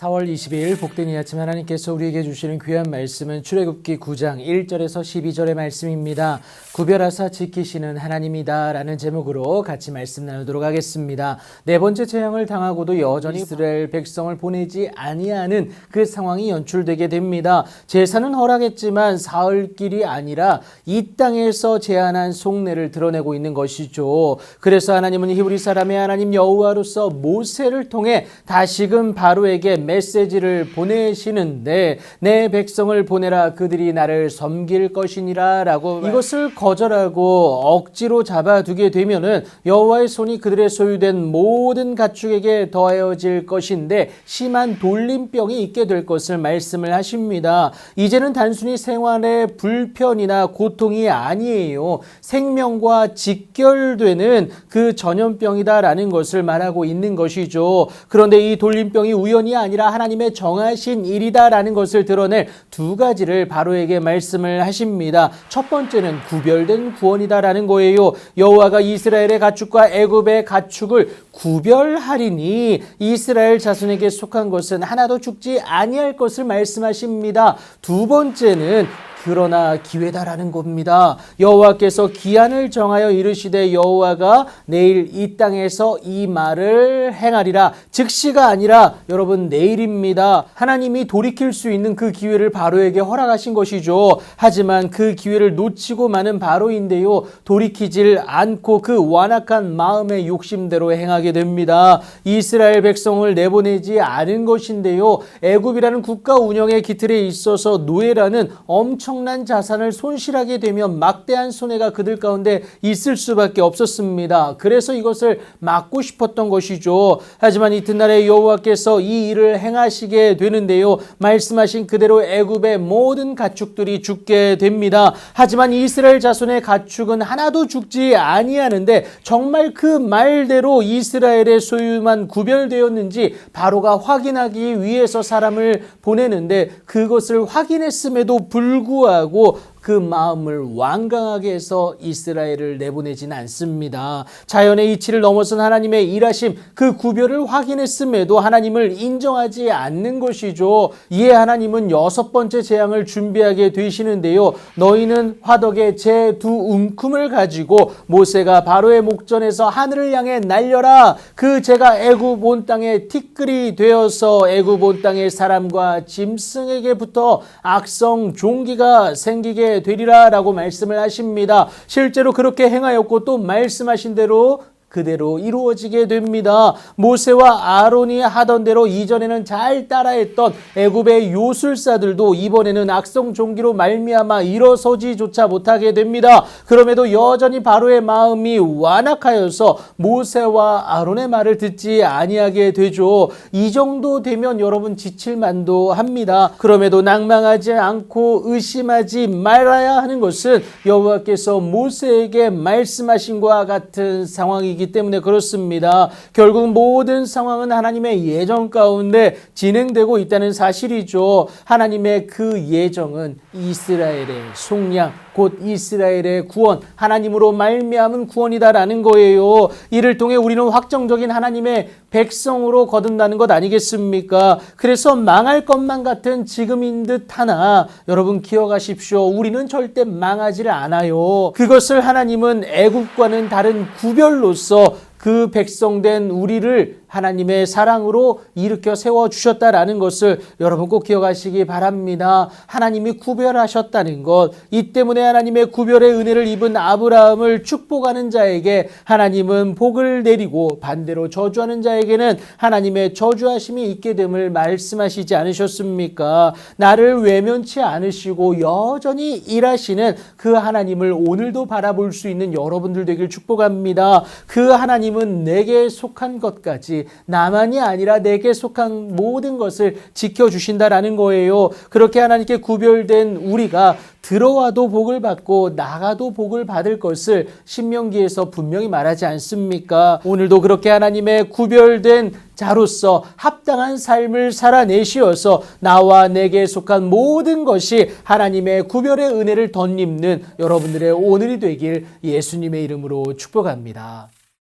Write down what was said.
4월 20일 복된 이 아침 하나님께서 우리에게 주시는 귀한 말씀은 출애굽기 9장 1절에서 12절의 말씀입니다. 구별하사 지키시는 하나님이다 라는 제목으로 같이 말씀 나누도록 하겠습니다. 네 번째 재앙을 당하고도 여전히 이스라엘 백성을 보내지 아니하는 그 상황이 연출되게 됩니다. 제사는 허락했지만 사흘길이 아니라 이 땅에서 제한한 속내를 드러내고 있는 것이죠. 그래서 하나님은 히브리 사람의 하나님 여호와로서 모세를 통해 다시금 바로에게 메시지를 보내시는데 내 백성을 보내라 그들이 나를 섬길 것이니라 라고 이것을 거절하고 억지로 잡아두게 되면은 여호와의 손이 그들의 소유된 모든 가축에게 더하여질 것인데 심한 돌림병이 있게 될 것을 말씀을 하십니다. 이제는 단순히 생활의 불편이나 고통이 아니에요. 생명과 직결되는 그 전염병이다라는 것을 말하고 있는 것이죠. 그런데 이 돌림병이 우연이 아니라 하나님의 정하신 일이다라는 것을 드러낼 두 가지를 바로에게 말씀을 하십니다. 첫 번째는 구별된 구원이다라는 거예요. 여호와가 이스라엘의 가축과 애굽의 가축을 구별하리니 이스라엘 자손에게 속한 것은 하나도 죽지 아니할 것을 말씀하십니다. 두 번째는 그러나 기회다라는 겁니다. 여호와께서 기한을 정하여 이르시되 여호와가 내일 이 땅에서 이 말을 행하리라. 즉시가 아니라 여러분 내일입니다. 하나님이 돌이킬 수 있는 그 기회를 바로에게 허락하신 것이죠. 하지만 그 기회를 놓치고 마는 바로인데요. 돌이키질 않고 그 완악한 마음의 욕심대로 행하게 됩니다. 이스라엘 백성을 내보내지 않은 것인데요. 애굽이라는 국가 운영의 기틀에 있어서 노예라는 엄청난 자산을 손실하게 되면 막대한 손해가 그들 가운데 있을 수밖에 없었습니다. 그래서 이것을 막고 싶었던 것이죠. 하지만 이튿날에 여호와께서 이 일을 행하시게 되는데요. 말씀하신 그대로 애굽의 모든 가축들이 죽게 됩니다. 하지만 이스라엘 자손의 가축은 하나도 죽지 아니하는데 정말 그 말대로 이스라엘의 소유만 구별되었는지 바로가 확인하기 위해서 사람을 보내는데 그것을 확인했음에도 불구하고 그 마음을 완강하게 해서 이스라엘을 내보내지는 않습니다. 자연의 이치를 넘어선 하나님의 일하심, 그 구별을 확인했음에도 하나님을 인정하지 않는 것이죠. 이에 하나님은 여섯 번째 재앙을 준비하게 되시는데요. 너희는 화덕에 제 두 움큼을 가지고 모세가 바로의 목전에서 하늘을 향해 날려라. 그 재가 애굽 온 땅에 티끌이 되어서 애굽 온 땅의 사람과 짐승에게 붙어 악성 종기가 생기게 되리라 라고 말씀을 하십니다. 실제로 그렇게 행하였고 또 말씀하신 대로 그대로 이루어지게 됩니다. 모세와 아론이 하던 대로 이전에는 잘 따라했던 애굽의 요술사들도 이번에는 악성 종기로 말미암아 일어서지조차 못하게 됩니다. 그럼에도 여전히 바로의 마음이 완악하여서 모세와 아론의 말을 듣지 아니하게 되죠. 이 정도 되면 여러분 지칠 만도 합니다. 그럼에도 낭망하지 않고 의심하지 말아야 하는 것은 여호와께서 모세에게 말씀하신 것과 같은 상황이기 때문에 그렇습니다. 결국 모든 상황은 하나님의 예정 가운데 진행되고 있다는 사실이죠. 하나님의 그 예정은 이스라엘의 속량, 곧 이스라엘의 구원, 하나님으로 말미암은 구원이다라는 거예요. 이를 통해 우리는 확정적인 하나님의 백성으로 거듭나는 것 아니겠습니까? 그래서 망할 것만 같은 지금인 듯 하나 여러분 기억하십시오. 우리는 절대 망하지를 않아요. 그것을 하나님은 애굽과는 다른 구별로서 그 백성된 우리를 하나님의 사랑으로 일으켜 세워주셨다라는 것을 여러분 꼭 기억하시기 바랍니다. 하나님이 구별하셨다는 것, 이 때문에 하나님의 구별의 은혜를 입은 아브라함을 축복하는 자에게 하나님은 복을 내리고 반대로 저주하는 자에게는 하나님의 저주하심이 있게 됨을 말씀하시지 않으셨습니까? 나를 외면치 않으시고 여전히 일하시는 그 하나님을 오늘도 바라볼 수 있는 여러분들 되길 축복합니다. 그 하나님은 내게 속한 것까지 나만이 아니라 내게 속한 모든 것을 지켜주신다라는 거예요. 그렇게 하나님께 구별된 우리가 들어와도 복을 받고 나가도 복을 받을 것을 신명기에서 분명히 말하지 않습니까? 오늘도 그렇게 하나님의 구별된 자로서 합당한 삶을 살아내시어서 나와 내게 속한 모든 것이 하나님의 구별의 은혜를 덧입는 여러분들의 오늘이 되길 예수님의 이름으로 축복합니다.